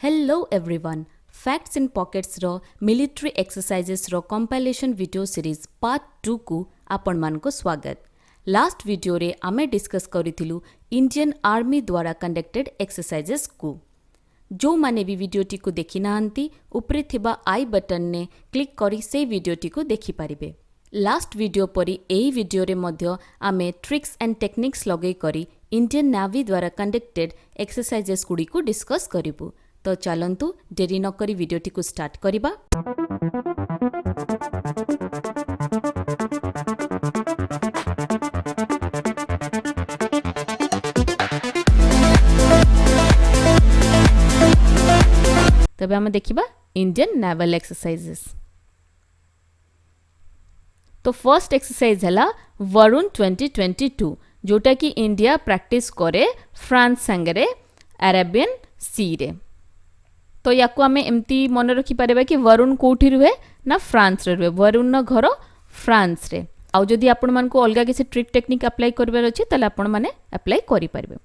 Hello everyone. Facts in Pockets रो military exercises रो compilation video series part 2 को आपण मान को स्वागत। लास्ट वीडियो रे आमे डिस्कस करिथिलु इंडियन आर्मी द्वारा कंडक्टेड एक्सरसाइजेस को। जो माने भी वीडियोटी को देखि नाहंती उपरे थिबा आई बटन ने क्लिक करी से वीडियोटी को देखि पारिबे। लास्ट वीडियो परी एही वीडियो रे मध्य आमे ट्रिक्स एंड टेक्निक्स लगै करी इंडियन नेवी द्वारा कंडक्टेड एक्सरसाइजेस गुडी को डिस्कस करिबु। तो चलंतु डेरी न करी वीडियोटी को स्टार्ट करिबा। तबे हम देखिबा इंडियन नेवल एक्सरसाइजेस। तो फर्स्ट एक्सरसाइज हला वरुण 2022 जोटा कि इंडिया प्रैक्टिस करे फ्रांस संगरे अरेबियन सी रे। तो याकू आमे एमती मन रखी पारिबा कि वरुण कोठी रुहे ना फ्रांस रे रुहे। वरुण न घर फ्रांस रे। आउ जदि आपण मन को अलगा किसी ट्रिक टेक्निक अप्लाई करबार अछि तले आपण माने अप्लाई करि पारिबे।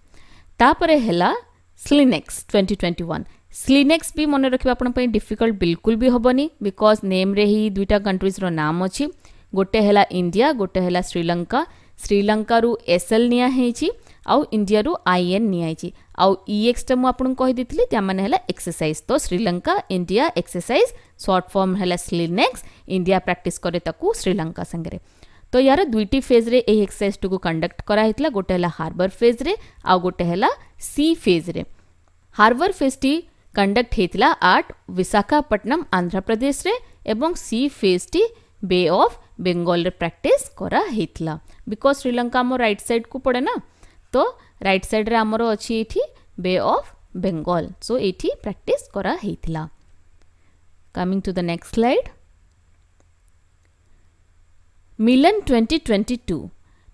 तापरे हेला स्लिनेक्स 2021। स्लिनेक्स भी मन रखिबा आपण पई डिफिकल्ट बिल्कुल भी होबनी बिकॉज नेम रे ही दुईटा कंट्रीज रो नाम अछि। गोटे हेला इंडिया गोटे हेला श्रीलंका। श्रीलंका रु एसएल निया हेछि आउ इंडिया रु आईएन नियाइछि। आउ ईएक्स टा मु आपन कहि दिथली त्या माने हेला एक्सरसाइज। तो Sri Lanka India exercise short form हेला स्लिनेक्स। इंडिया प्रैक्टिस करे ताकू श्रीलंका संगरे। तो यार दुईटी फेज रे एही एक्सरसाइज टू को कंडक्ट करा हितला। गोटे हेला हार्बर फेज रे आउ गोटे हेला सी फेज रे। हार्बर फेज टी कंडक्ट हेतला आट विशाखापट्टनम आंध्र प्रदेश रे एवं सी फेज टी बे ऑफ बेंगल रे प्रैक्टिस करा हेतला बिकॉज श्रीलंका हमर राइट साइड को पड़े ना। तो राइट साइड रे हमर अछि एठी बे ऑफ बेंगल। सो एठी प्रैक्टिस करा हेतला। Coming to the next slide. Milan 2022।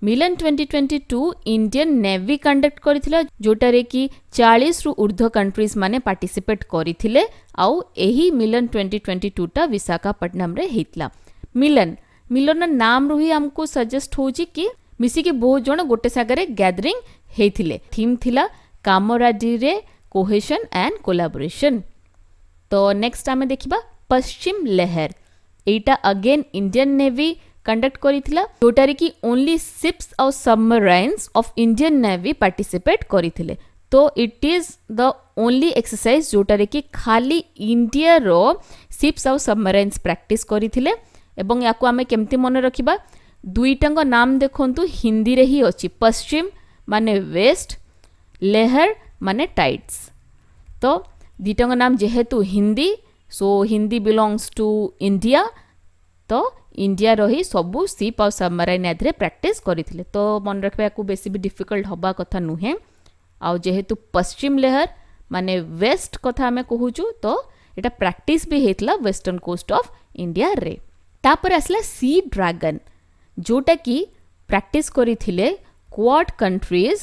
Milan 2022 Indian navy conduct करिथिला जोटा रे कि 40 रु ऊर्ध्व कंट्रीज माने पार्टिसिपेट करिथिले। आउ एही मिलन 2022 टा विशाखापट्टनम रे हेतला। मिलन मिलन नाम रु ही हमको सजेस्ट होची कि मिसी के बहुत जण गोटे सागरे गैदरिंग हेथिले। थीम थिला कामराडरी कोहेशन एंड कोलैबोरेशन। तो नेक्स्ट आमे देखिबा पश्चिम लहर। एटा अगेन इंडियन नेवी कंडक्ट करिथिला जोटा रे कि ओनली शिप्स और सबमराइन्स ऑफ इंडियन नेवी पार्टिसिपेट करिथिले। तो it is the only exercise जोटा रे कि खाली इंडिया रो शिप्स और सबमराइन्स प्रैक्टिस करिथिले। एवं याकू आमे केमती मन रखिबा दुईटांग नाम देखंतु हिंदी रे ही अछि। पश्चिम माने वेस्ट लहर माने टाइड्स। तो दुईटांग नाम जेहेतु हिंदी सो हिंदी बिलोंग्स टू इंडिया। तो इंडिया रही सबु शिप और सबमराइन आधरे प्रैक्टिस करिथिले। तो मन रखबा याकू बेसी भी डिफिकल्ट हबा कथा नुहे। आउ जेहेतु पश्चिम लहर माने वेस्ट कथा हमें कहूचु तो एटा प्रैक्टिस भी हेतला वेस्टर्न कोस्ट ऑफ इंडिया रे। तापर आसला सी ड्रैगन जोटा कि प्रैक्टिस करिथिले Quad countries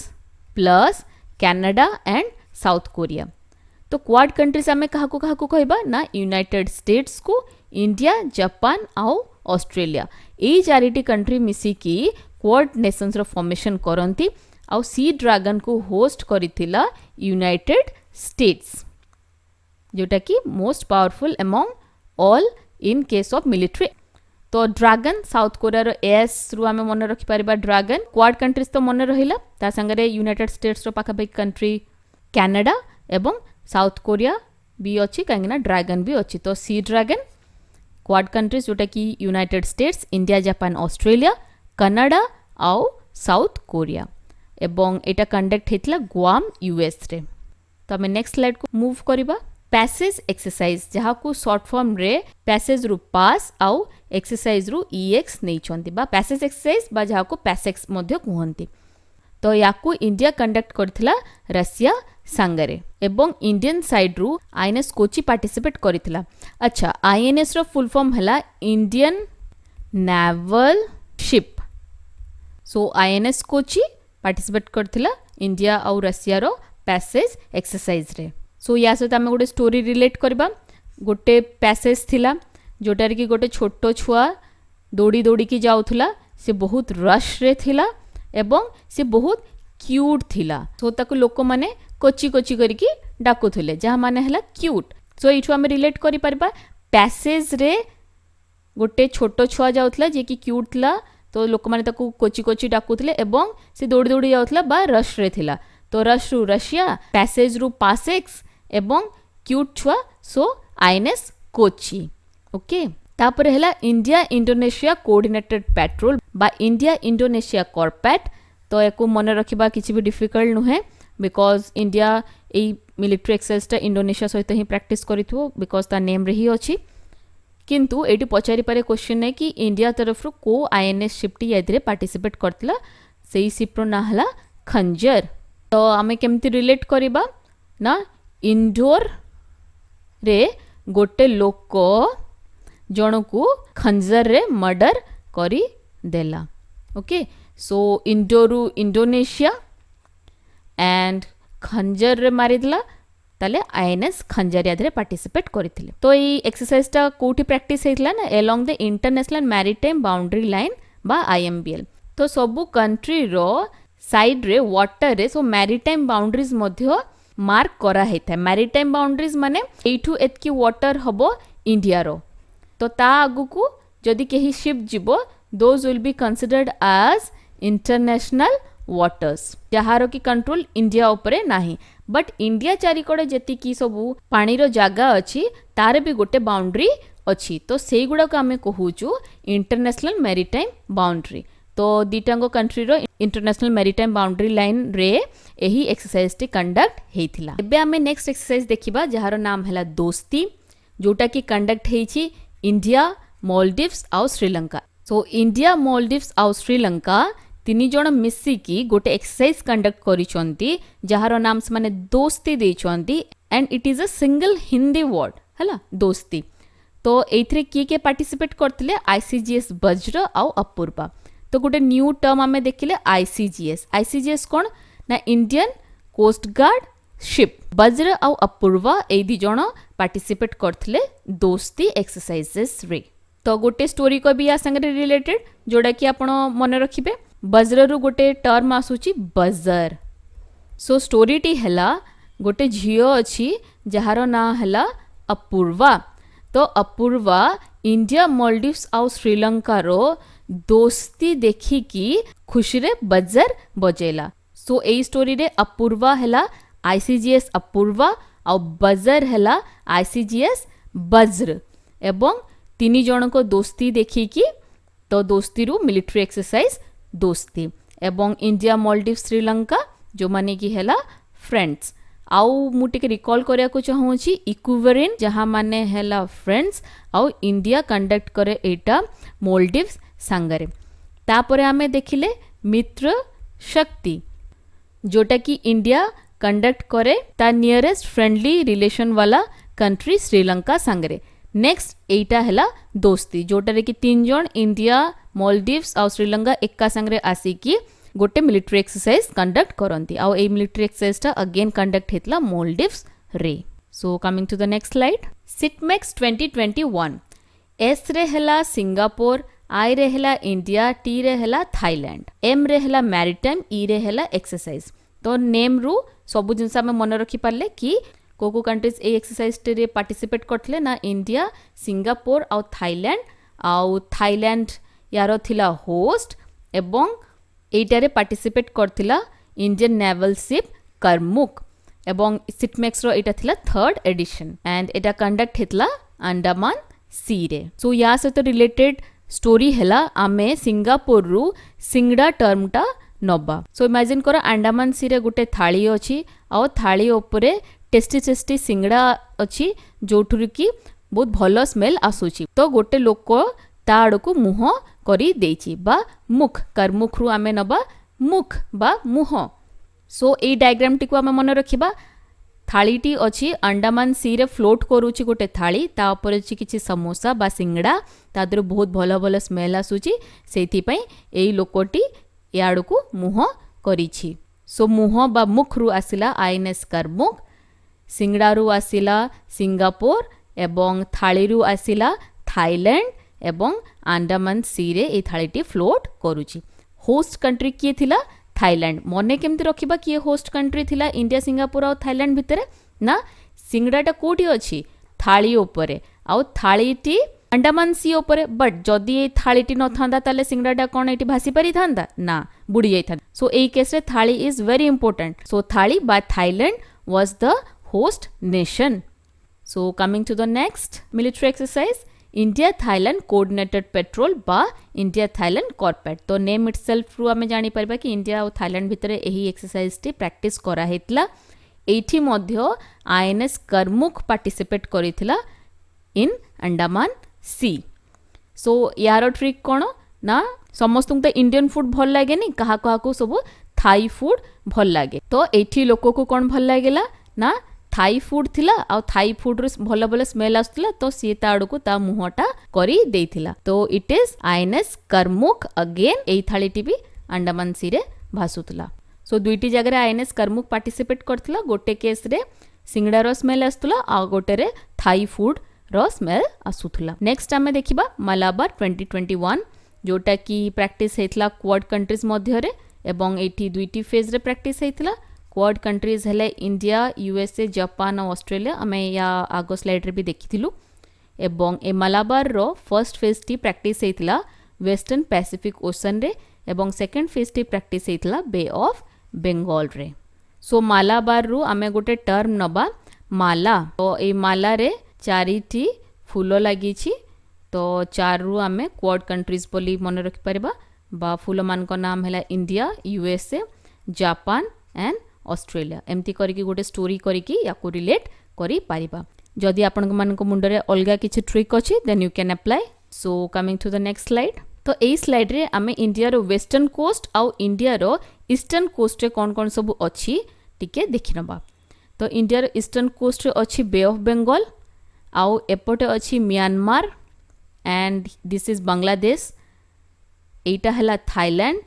plus Canada and South Korea. तो क्वाड कंट्रीज आमे काहाकू काहाकू कहबा ना यूनाइटेड स्टेट्स को इंडिया जापान आउ ऑस्ट्रेलिया। एई चारिटी कंट्री मिसी की क्वाड नेशंस रो फॉर्मेशन करंती। आउ सी ड्रैगन को होस्ट करिथिला यूनाइटेड स्टेट्स जोटा कि most powerful among all in case of military. तो dragon south Korea rho S रु आमे मन रखि परिबा ड्रैगन। क्वाड कंट्रीज तो मन रहिला ता संगरे यूनाइटेड स्टेट्स रो पाखा पाखी कंट्री कनाडा एवं साउथ कोरिया भी अछि कांगना ड्रैगन भी अछि। तो सी ड्रैगन क्वाड कंट्रीज जोटा कि United states India Japan Australia Canada आउ साउथ कोरिया एवं एटा कंडक्ट हेतला गुआम यूएस रे। तो हमें नेक्स्ट स्लाइड को मूव करिबा। पैसेज एक्सरसाइज जहा को शॉर्ट फॉर्म रे पैसेज रु पास आउ एक्सरसाइज रु ईएक्स नै छंती बा पैसेज एक्सरसाइज बा जहा को पैसेक्स मध्ये कहंती। तो याकू इंडिया कंडक्ट करथिला रशिया संगरे एवं इंडियन साइड रु आईएनएस कोची पार्टिसिपेट करथिला। अच्छा आईएनएस रो फुल फॉर्म हला इंडियन नेवल शिप। सो आईएनएस कोची पार्टिसिपेट करथिला इंडिया और रशिया रो पैसेज एक्सरसाइज रे। सो या सहित आमे गोटे स्टोरी रिलेट करबा। गोटे पैसेज थिला जोटा रे कि गोटे छोटो छुआ दौड़ी दौड़ी की जाउथला। से बहुत रश रे थिला एवं से बहुत क्यूट थिला। सो ताको लोक माने कोची कोची करके डाकुथिले जहा माने हला क्यूट। सो एठु हम रिलेट करि परबा पैसेज रे गोटे छोटो छुआ जाउथला जे कि क्यूट थला तो लोक माने ताकू कोची कोची डाकुथिले एवं से दौड़ी दौड़ी जाउथला बा रश रे थिला तो रश रु रशिया पैसेज रु पासेक्स एवं क्यूट छुआ सो आईएनएस कोची। ओके तापर हला इंडिया इंडोनेशिया कोऑर्डिनेटेड पेट्रोल बा इंडिया इंडोनेशिया कॉर्पेट। तो एको मन रखिबा किछि भी डिफिकल्ट नुहे because India A military exercise Indonesia सहित ही प्रैक्टिस करिथो बिकॉज ता नेम रे ही अछि। किंतु एटी पचारि पारे क्वेश्चन है कि इंडिया तरफ रु को आईएनएस शिप टी एदरे पार्टिसिपेट करतला सेही शिप रो ना हला खंजर। तो आमे केमति रिलेट करिबा ना इंडोर रे गोटे लोक जनकू खंजर रे मर्डर करी देला। ओके सो इंडोरु इंडोनेशिया एंड खंजर रे मारिदला ताले आईएनएस खंजर यादरे पार्टिसिपेट करथिले। तो ई एक्सरसाइज ता कोठी प्रैक्टिस हेतला ना along the international maritime boundary line बा आईएमबीएल। तो सबु कंट्री रो साइड रे वाटर रे सो मैरीटाइम बाउंड्रीज मध्य मार्क करा हेता। मैरीटाइम बाउंड्रीज माने एठू एतकी वाटर हबो इंडिया रो तो ता आगु को जदि केही शिप जिवो those will be considered as international waters जहार की कंट्रोल इंडिया उपरे नाही। बट इंडिया चारिकड़े जेति की सबु पानी रो जागा अछि तारे भी गोटे बाउंड्री अछि तो सेई गुडा को आमे कहूचु इंटरनेशनल मैरीटाइम बाउंड्री। तो दीटांगो कंट्री रो इंटरनेशनल मैरीटाइम बाउंड्री लाइन रे एही एक्सरसाइज टी कंडक्ट हेथिला। एबे आमे नेक्स्ट एक्सरसाइज देखिबा जहार नाम हैला दोस्ती जोटा की कंडक्ट हेछि इंडिया मालदीव्स आउ श्रीलंका। सो इंडिया मालदीव्स आउ श्रीलंका तीन जण मिसिकी गोटे एक्सरसाइज कंडक्ट करिसंती जहार नाम से माने दोस्ती देइचंती and it is a single Hindi word हला दोस्ती। तो एथरे के पार्टिसिपेट करथिले आईसीजीएस वज्र आउ अपूर्वा। तो गोटे न्यू टर्म आमे देखिले आईसीजीएस। आईसीजीएस कोन ना इंडियन कोस्ट गार्ड शिप। वज्र आउ अपूर्वा ए दी जण पार्टिसिपेट करथिले दोस्ती एक्सरसाइजेस रे। तो गोटे स्टोरी को भी या संगे रिलेटेड जोड़ा कि आपण मन रखिबे वज्र रु गोटे टर्म आसुची बजर। सो स्टोरी टी हला गोटे झियो अछि जहार ना हला अपूर्वा। तो अपूर्वा इंडिया मालदीव्स आउ श्रीलंका रो दोस्ती देखी की खुशी रे बजर बजेला। सो ए स्टोरी रे अपूर्वा हला आईसीजीएस अपूर्वा आउ बजर हला आईसीजीएस वज्र एवं तीन जन को दोस्ती देखी की तो दोस्ती रु मिलिट्री एक्सरसाइज दोस्ती एवं इंडिया मालदीव श्रीलंका जो माने की हला फ्रेंड्स। आउ मु टिके रिकॉल करिया को चाहूची इक्विवेलेंट जहां माने हला फ्रेंड्स आउ इंडिया कंडक्ट करे एटा मालदीव्स सांगरे। तापरे आमे देखिले मित्र शक्ति जोटा की इंडिया कंडक्ट करे ता नियरेस्ट फ्रेंडली रिलेशन वाला कंट्री श्रीलंका सांगरे। नेक्स्ट एटा हला दोस्ती जोटा रे कि तीन जन इंडिया मालदीव्स और श्रीलंका एका संगरे आसी की गोटे मिलिट्री एक्सरसाइज कंडक्ट करंती। आउ ए मिलिट्री एक्सरसाइज ता अगेन कंडक्ट हेतला मालदीव्स रे। So coming to the next slide SITMEX 2021 S रे हला सिंगापुर आई रे हला इंडिया टी रे हला थाईलैंड एम रे हला मैरीटाइम ई रे हला एक्सरसाइज। तो नेम रु सबु जिनस आमे मन रखि पारले कि को कंट्रीज ए एक्सरसाइज रे पार्टिसिपेट करथिले ना इंडिया सिंगापुर आउ थाईलैंड यारो थिला होस्ट एवं एटारे पार्टिसिपेट करथिला इंडियन नेवल शिप करमुक एवं सिटमेक्स रो एटा थिला third edition and Etah conduct हेतला Andaman सी रे। सो या से तो रिलेटेड स्टोरी हैला आमे सिंगापुर रु सिंगड़ा टर्म टा नबा। सो इमेजिन करो अंडमान सी रे गोटे थाली अछि आ थाली उपरे टेस्टी टेस्टी सिंगड़ा अछि जोठुर की बहुत भलो स्मेल आसुची। तो गोटे लोक ता आड़को मुह करी देछि बा मुख करमुख रु आमे नबा मुख बा मुह। सो ए डायग्राम टी को आमे मन रखिबा थालीटी अछि अंडमान सी रे फ्लोट करूची गोटे थाली ता ऊपर अछि किछि समोसा बा सिंगड़ा ता दर बहुत भलो भलो स्मेल आसुची सेथि पई एई लोकटी याडको मुह करिछि। सो मुह बा मुख रु आसिला आईएनएस करमुक सिंगड़ा रु आसिला सिंगापुर एवं थाली रु आसिला थाईलैंड एवं अंडमान सी रे ए थालीटी फ्लोट करूची। होस्ट कंट्री किए थिला थाईलैंड। मने केमती रखिबा किए होस्ट कंट्री थिला इंडिया सिंगापुर और थाईलैंड भितरे ना सिंगड़ाटा कोठी अछि थाली उपरे आउ थालीटी अंडमान सी उपरे बट जदि ए थालीटी न थांदा ताले सिंगड़ाटा कोन एटी भासी पारि थांदा ना बुड़ी जाई था सो एई केस रे थाली इज वेरी इंपोर्टेंट सो थाली बाय Thailand was the host nation so coming to the next military exercise India Thailand coordinated patrol बा इंडिया थाईलैंड कॉर्पेट तो नेम इटसेल्फ रु आमे जानि परबा कि इंडिया और थाईलैंड भितरे एही एक्सरसाइज टी प्रैक्टिस करा हेतला एठी मध्य आईएनएस करमुक पार्टिसिपेट करिथिला इन अंडमान सी सो यार ट्रिक कोन ना समस्त तो इंडियन फूड भल लागे नी कहा कहा को सब थाई फूड भल लागे तो एठी लोक को कौन भल लागेला ना थाई फूड थिला आ थाई फूड रो भल भल स्मेल आसुला तो सी ता आड़को ता मुहटा करी देइथिला तो it is INS Karmuk again एई थालीटी भी अंडमान सी रे भासुतला सो दुईटी जगह आईएनएस करमुक पार्टिसिपेट करथिला गोटे केस रे सिंगड़ा रो स्मेल आसुला आ गोटे रे थाई फूड रो स्मेल आसुथला नेक्स्ट आमे देखिबा मलाबार 2021 जोटा की प्रैक्टिस हेतला क्वाड कंट्रीज मध्य रे एवं एठी दुईटी फेज रे प्रैक्टिस हेतला क्वाड कंट्रीज हेले इंडिया यूएसए जापान और ऑस्ट्रेलिया आमे या आगो स्लाइड रे भी देखिथिलु एवं ए मलाबार रो फर्स्ट फेज टी प्रैक्टिस हेतला वेस्टर्न पैसिफिक ओशन रे एवं सेकंड फेज टी प्रैक्टिस हेतला बे ऑफ बंगाल रे सो मलाबार रु आमे गोटे टर्म नबा माला तो ए माला रे चारिटी फूल लगी तो चार रु आमे क्वाड कंट्रीज बोली मन रखि परबा बा फूल मान को नाम हैला India USA Japan and Australia एमती करके गोटे स्टोरी करके या को रिलेट करी पारिबा जदि आपन मन को मुंडरे अलगा किछि ट्रिक अछि then you can apply so coming to the next slide तो एई स्लाइड रे आमे इंडिया रो वेस्टर्न कोस्ट आउ इंडिया रो ईस्टर्न कोस्ट रे कोन कोन सब अछि टिके देखिनबा तो इंडिया रो ईस्टर्न कोस्ट रे अछि बे ऑफ बंगाल आउ एपटे अछि Myanmar and this is Bangladesh एटा हला थाईलैंड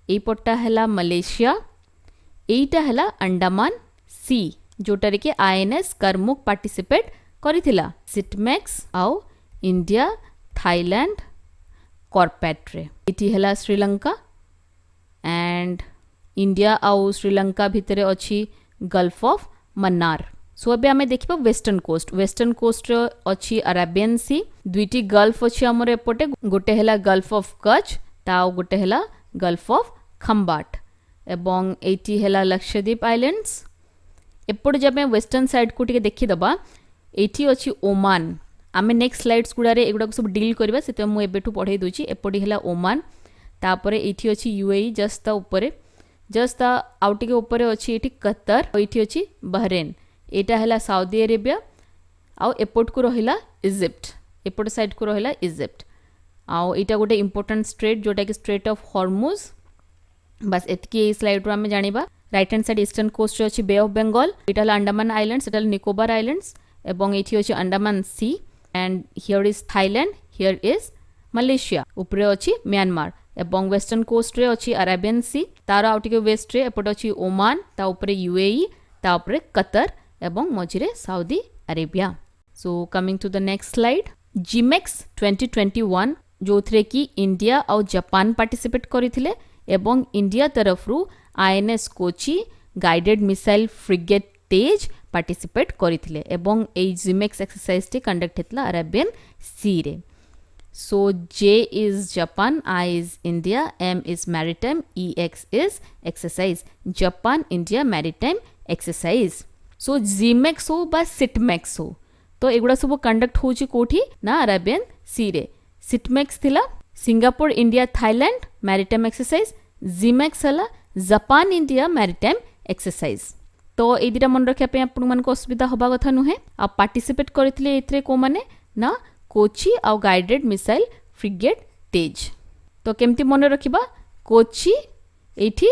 एपटा हला मलेशिया एटा हला अंडमान सी जोटारे के आईएनएस करमुक पार्टिसिपेट करिथिला सिटमैक्स आउ इंडिया थाईलैंड कॉर्पेट रे एटी हला श्रीलंका एंड इंडिया आउ श्रीलंका भितरे अछि गल्फ ऑफ मन्नार सो अबे आमे देखिबा वेस्टर्न कोस्ट अछि अरेबियन सी दुईटी गल्फ अछि हमर एपटे गोटे हला गल्फ ऑफ कच्छ ताउ गोटे हला गल्फ ऑफ खंबाट एवं एटी हला लक्षद्वीप आइलैंड्स एपटे जब वेस्टर्न साइड को टिके देखि दबा एटी अछि ओमान आमे नेक्स्ट स्लाइड्स गुडा रे एगुडा सब डील करबा सेते मु एबेटू पढाई दोची एपटे हला ओमान तापरे एटी अछि यूएई जस्ट ता ऊपरे जस्ट ता आउट के ऊपरे अछि एटी कतर एटी अछि बहरेन एटा हला सऊदी अरेबिया आउ एपोर्ट को रहिला इजिप्ट एपोर्ट साइड को रहिला इजिप्ट आउ एटा गोटे इंपोर्टेंट स्ट्रेट जोटा कि स्ट्रेट ऑफ हॉर्मुज बस एतकी ए स्लाइड रो हम जानिबा right hand side eastern coast रे अछि बे ऑफ बंगाल एटा हला अंडमान आइलैंड्स एटा निकोबार आइलैंड्स एवं एठी अछि Andaman sea and here is Thailand here is Malaysia ऊपरे अछि म्यांमार एवं वेस्टर्न कोस्ट रे अछि अरेबियन सी तार आउटिके वेस्ट रे एपट अछि ओमान ता ऊपरे यूएई ता ऊपरे कतर एवं मझिरे Saudi Arabia so coming to the next slide JIMEX 2021 जोथरे की इंडिया और जापान पार्टिसिपेट करिथिले एवं इंडिया तरफ रु INS Kochi guided missile frigate तेज पार्टिसिपेट करिथिले एवं ए जिमेक्स एक्सरसाइज टी कंडक्ट हेतला अरेबियन सी रे so J is Japan I is India M is maritime EX is exercise Japan India maritime exercise so JIMEX हो बा सिटमैक्स हो तो एगुड़ा सब कंडक्ट होची कोठी ना अरेबियन सी रे सिटमैक्स थिला Singapore India Thailand maritime exercise JIMEX हला जापान इंडिया मैरिटाइम एक्सरसाइज तो ए दिरा मन रखिया पे आपन मन को असुविधा होबा कथा नुहे आ पार्टिसिपेट करथिले एथरे को माने ना कोची आ गाइडेड मिसाइल फ्रिगेट तेज तो केमती मन रखिबा कोची एठी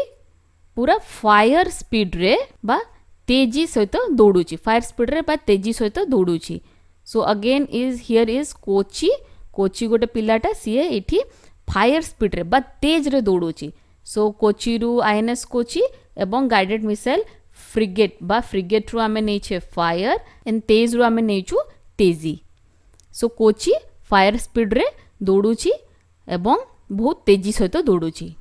पूरा फायर स्पीड रे बा तेजी सहित दौड़ुची फायर स्पीड रे बा तेजी सहित दौड़ुची so again is here is Kochi गोटे पिलाटा सीए एठी फायर स्पीड रे बा तेज रे दौड़ुची सो कोची रु आईएनएस कोची एवं गाइडेड मिसाइल फ्रिगेट बा फ्रिगेट रु आमे नेछे फायर एंड तेज रु आमे नेचु तेजी सो कोची फायर स्पीड रे दौड़ुची एवं बहुत तेजी सहित दौड़ुची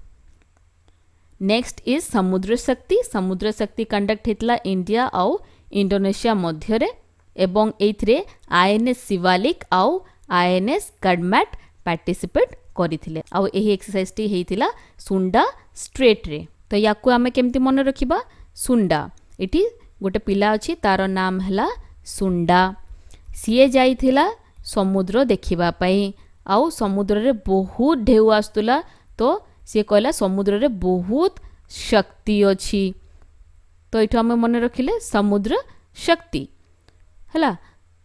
नेक्स्ट इज समुद्र शक्ति कंडक्ट हेतला इंडिया आउ इंडोनेशिया मध्य एवं एथिरे आईएनएस शिवालिक आउ आईएनएस काडमैट पार्टिसिपेट करथिले आउ एही एक्सरसाइज टी हेतिला सुंडा स्ट्रेट रे। तो याकू आमे केमती मन रखिबा सुंडा इटी गोटे पिला अछि तार नाम हला सुंडा सीए जाइथिला समुद्र देखिबा पई आउ समुद्र रे बहुत ढेउ आस्तुला तो सी कहला समुद्र रे बहुत शक्ति अछि तो इठो आमे मन रखिले समुद्र शक्ति हला।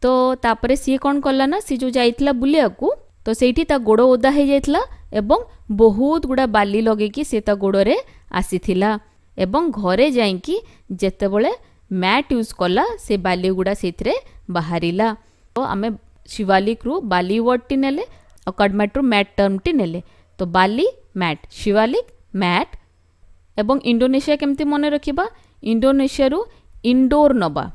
तो तापरे सी कोन करला ना सी जो जाइथिला बुलिया को तो सेठी ता गोड़ ओदा हे जाइथिला एवं बहुत गुडा बाली लगे कि से ता गोड़ रे आसीथिला एवं घरे जाई कि जेतेबेले मैट यूज कला से बाली गुडा सेथरे बाहरिला। तो आमे शिवालिक रु बाली वर्ड टी नेले और काडमैट रु मैट टर्म टी नेले तो बाली मैट शिवालिक मैट एवं इंडोनेशिया केमती मन रखिबा इंडोनेशिया रु इंडोर नबा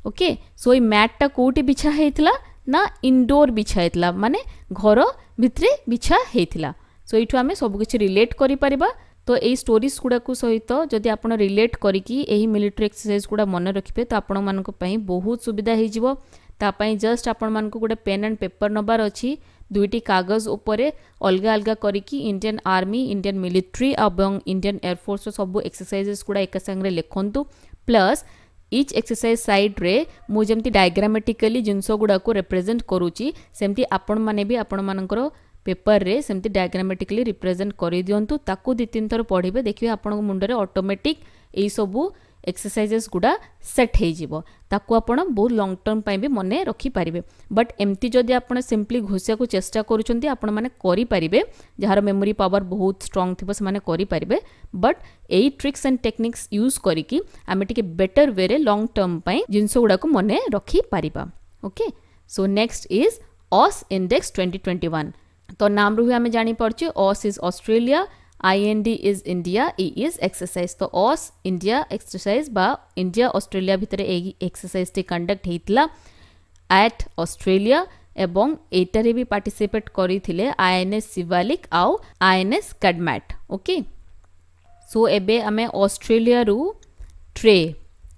ओके। सो ई मैट टा कोठी बिछा हेतिला ना इंडोर बिछा हेतिला माने घर भितरे बिछा हेतिला। सो इठु आमे सब किछि रिलेट करि परिबा। तो एई स्टोरीज गुडा को सहित जदि आपण रिलेट करिकि एही मिलिटरी एक्सरसाइज गुडा मन रखिबे तो आपण मानको पई बहुत सुविधा हे जिवो। ता पई जस्ट आपण मानको गुडे पेन एंड पेपर नबार अछि दुईटी कागज उपरे अलगा अलगा करिकि इंडियन आर्मी इंडियन मिलिटरी एवं इंडियन एयरफोर्स सब एक्सरसाइजेस गुडा एक संगे लिखंतु प्लस इच एक्सरसाइज साइड रे मु जेमती डायग्रामेटिकली जिंस गुडा को रिप्रेजेंट करूची सेमती आपण माने भी आपण मानकर पेपर रे सेमती डायग्रामेटिकली रिप्रेजेंट करि दियंतु ताकू दि तीन थर पढिबे देखिबे आपण मुंडे रे ऑटोमेटिक एई सबु एक्सरसाइजेस गुडा सेट हे जिवो ताकू आपण बहुत लॉन्ग टर्म पई भी मने रखि परिबे। बट एमती जदि आपण सिंपली घोसिया को चेष्टा करूचंती आपण माने करि परिबे जहार मेमोरी पावर बहुत स्ट्रांग थिबो से माने करि परिबे। बट एई ट्रिक्स एंड टेक्निक्स यूज करिकि आमे टिके बेटर वे रे लॉन्ग टर्म पई जिंस गुडा को मने रखि परिबा okay. So next is Aus index 2021 तो नाम रु हमें जानी पड़छे Aus is Australia IND is India E is exercise. तो ऑस इंडिया एक्सरसाइज बा इंडिया ऑस्ट्रेलिया भितरे एई एक्सरसाइज टी कंडक्ट हेतला एट ऑस्ट्रेलिया एवं एटारे भी पार्टिसिपेट करिथिले INS शिवालिक आउ INS काडमैट ओके। सो एबे आमे ऑस्ट्रेलिया रु ट्रे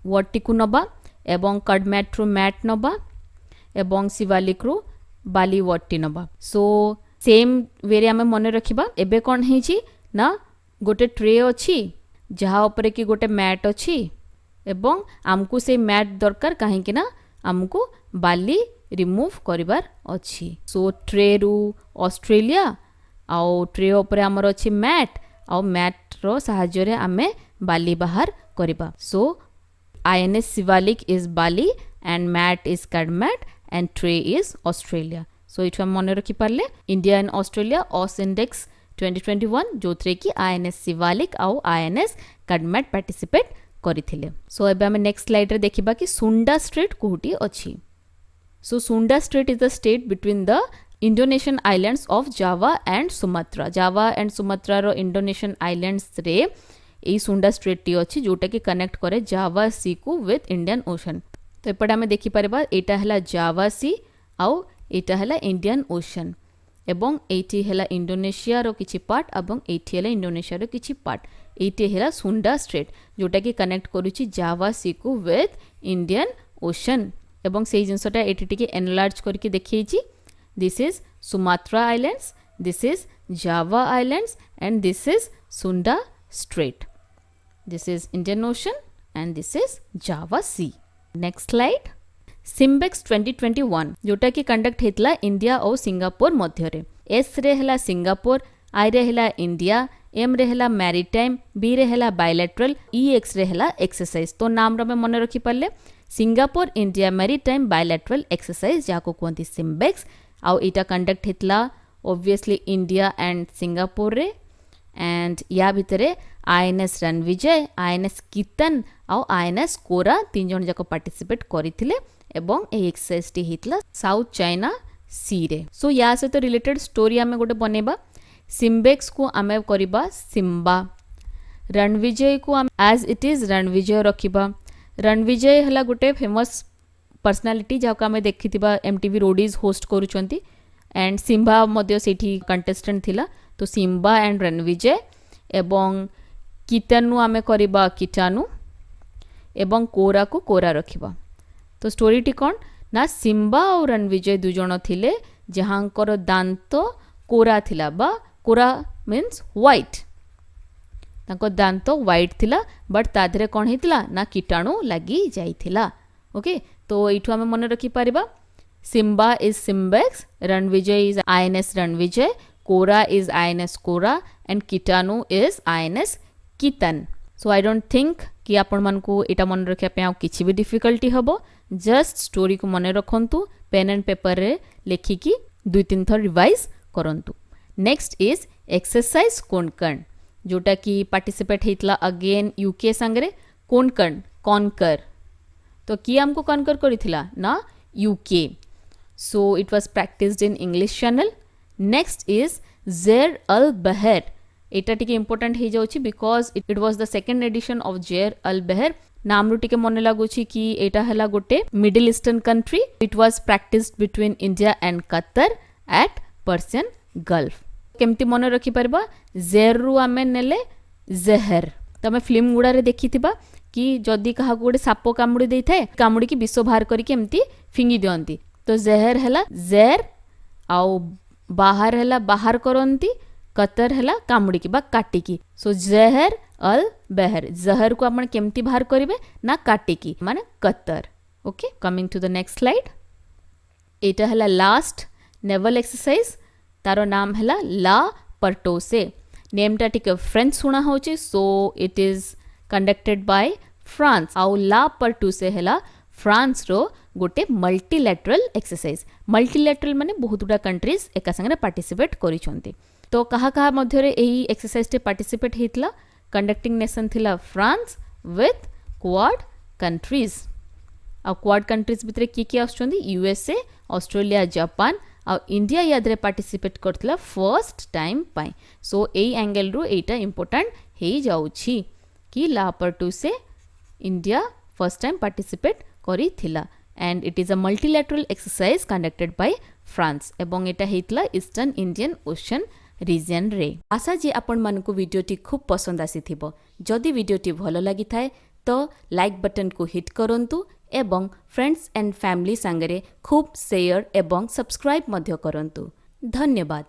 वर्ड टी को नबा एवं काडमैट रु मैट नबा एवं शिवालिक रु बाली वर्ड टी नबा। सो सेम वे रे आमे मन रखिबा एबे कोन हेची ना गोटे ट्रे अच्छी जहाँ उपरे कि गोटे मैट अच्छी एवं आमको से मैट दरकार कहीं ना आमको बाली रिमूव करिबार अच्छी। सो ट्रे रु ऑस्ट्रेलिया आउ ट्रे उपरे हमर अच्छी मैट आउ मैट रो सहाय्य रे आमे बाली बाहर करिबा। So INS Shivalik is Bali and mat is Kadmatt and tray is Australia. So इठ मन रखि पारले India and Australia Aus index 2021 जो थ्रे कि INS शिवालिक आउ INS काडमैट पार्टिसिपेट करिथिले। सो एबे हम नेक्स्ट स्लाइड रे देखिबा कि सुंडा स्ट्रेट कोठी अछि। So Sunda state is the state between the Indonesian islands of Java and Sumatra. Java and Sumatra रो इंडोनेशियन आइलैंड्स रे ए सुंडा स्ट्रेट टी अछि जोटा कि कनेक्ट करे जावा सी को विथ इंडियन ओशन। तो एपटे हम देखि परबा एटा हला जावा सी आउ एटा हला इंडियन ओशन एवं एटी हला इंडोनेशिया रो किछि पार्ट एवं एटी हला इंडोनेशिया रो किछि पार्ट एटी हला सुंडा स्ट्रेट जोटा कि कनेक्ट करूछि जावा सी को विथ इंडियन ओशन एवं सेही जिंसटा एटी टिके एनलार्ज करके देखैछि this is Sumatra islands this is Java islands and this is Sunda strait this is Indian Ocean and this is Java Sea. Next slide SIMBEX 2021 जोटा कि conduct हेतला India और Singapore मध्य रे। एस रे हला सिंगापुर आई रे हला इंडिया एम रे हला मैरीटाइम बी रे हला बायलैटरल ई एक्स रे हला एक्सरसाइज। तो नाम रे मन रखि पाले Singapore India maritime bilateral exercise जाको कहंती सिम्बेक्स आउ एटा कंडक्ट हेतला ऑब्वियसली इंडिया एंड सिंगापुर रे एंड या भितरे INS रणविजय INS कीर्तन आउ INS कोरा तीन जन जाको पार्टिसिपेट करिथिले एवं ए एक्सरसाइज टी हितला साउथ चाइना सी रे। सो या से तो रिलेटेड स्टोरी आमे गोटे बनेबा सिम्बेक्स को आमे करिबा सिम्बा रणविजय को एज इट इज रणविजय रखिबा। रणविजय हला गोटे फेमस पर्सनालिटी जाको आमे देखिथिबा MTV रोडीज होस्ट करूचंती एंड सिम्बा मध्य सेठी कंटेस्टेंट थिला। तो सिम्बा एंड रणविजय एवं कीर्तनु आमे करिबा कीटानु एवं कोरा को कोरा रखिबा। तो स्टोरीटी कौन ना सिम्बा और रणविजय दु जण थिले जहांकर दांत कोरा थिला बा कोरा मीन्स व्हाइट तांको दांत व्हाइट थिला बट ताधरे कौन हितला ना कीटाणु लगी जाइथिला। ओके तो एठु हम मन रखि परिबा Simba is SIMBEX, Ranvijay is INS Ranvijay, Kora is INS Kora and कीटाणु is INS Kiltan. So I don't think कि आपण मानकू एटा मन रखिया पे आ किछि भी डिफिकल्टी हबो। जस्ट स्टोरी को मन रखंतु पेन एंड पेपर रे लेखिकी 2-3 थर रिवाइज करंतु। नेक्स्ट इज एक्सरसाइज कोणकण जोटा कि पार्टिसिपेट हेतला अगेन यूके संगरे कोणकण कॉन्कर। तो कि हमको कॉन्कर करिथिला ना UK. So it was practised in English Channel. Next is Zair Al Bahr. एटा टिके इंपोर्टेंट हे जाउची because it was the second edition of Zair Al बहर। नाम रु टिके मन लागुची कि एटा हला गोटे middle eastern country. It was practised between India and Qatar at Persian Gulf. केमती मन रखि परबा ज़ेर रु आमे नेले ज़हर। तमे फिल्म गुडा रे देखिथिबा कि जदी कहा गोटे साप कामुड़ी देई थाए कामुड़ी की विष बाहर करके एमती फिंगी दियंती। तो ज़हर हला ज़ेर आउ बाहर हला बाहर करंती, कतर हला कामुड़ी की बा काटी की। सो ज़हर अल बहर। ज़हर को आपण केमती बाहर करिवे ना काटी की माने Qatar. Okay coming to the next slide. एटा हला लास्ट नेवल एक्सरसाइज। तारो नाम हला ला पर्टोसे। नेमटा टिके फ्रेंच सुना होची so it is conducted by France. आउ ला पर्टोसे हला फ्रांस रो गोटे मल्टीलैटरल एक्सरसाइज। मल्टीलैटरल माने बहुत गुडा कंट्रीज एका संगे पार्टिसिपेट करिसंती। तो कहा कहा मध्य रे एही एक्सरसाइज टे पार्टिसिपेट हेतला। कंडक्टिंग नेशन थिला फ्रांस विथ क्वाड कंट्रीज। आ क्वाड कंट्रीज भितरे की आछुंदी यूएसए, ऑस्ट्रेलिया, जापान आ इंडिया यादरे पार्टिसिपेट करथिला फर्स्ट टाइम पाई। सो एई एंगल रु एटा इंपोर्टेंट हे जाउछि कि लापर्टू से इंडिया फर्स्ट टाइम पार्टिसिपेट करिथिला and it is a multilateral exercise conducted by France एवं एटा हेतला ईस्टर्न इंडियन ओशन रीजन रे। आशा जे आपण मानको वीडियोटी खूब पसंद आसीथिबो। जदि वीडियोटी भलो लागि थाए तो लाइक बटन को हिट करंतु एवं फ्रेंड्स एंड फैमिली संगरे खूब शेयर एवं सब्सक्राइब मध्य करंतु। धन्यवाद।